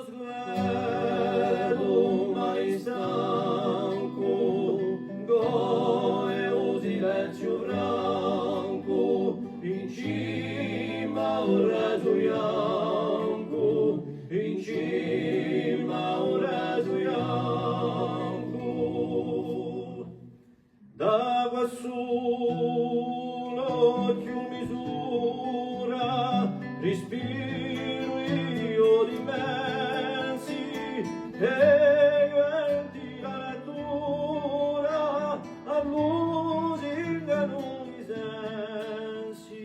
sguardo mai stanco, goe un silenzio franco, in cima a un raso bianco, in cima a un raso bianco. Da quassù l'occhio misura, respiro io d'immensi e venti la natura a musica non mi sensi.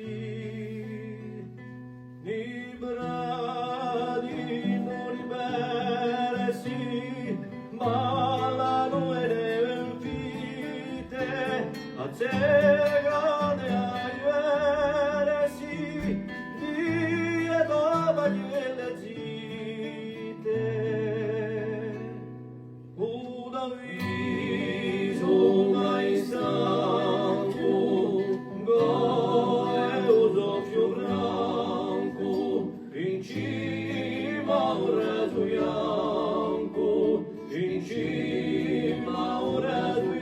Ni bradi non libersi, ma la noe deve infite a cegane ai versi di edova di quelle zite. Un avviso mai stanco, goe uso più franco, in cima a un raso bianco, in cima a un raso bianco.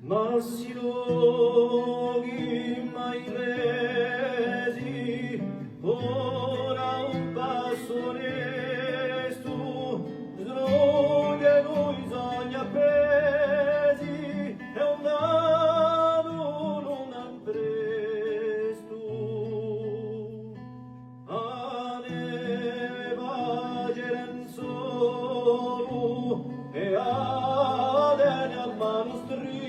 Ma si luoghi mai resi, ora un passo resto, sdrogano i sogni appesi, e un dado non han presto. A neva geren solo, e a degna mano strinta,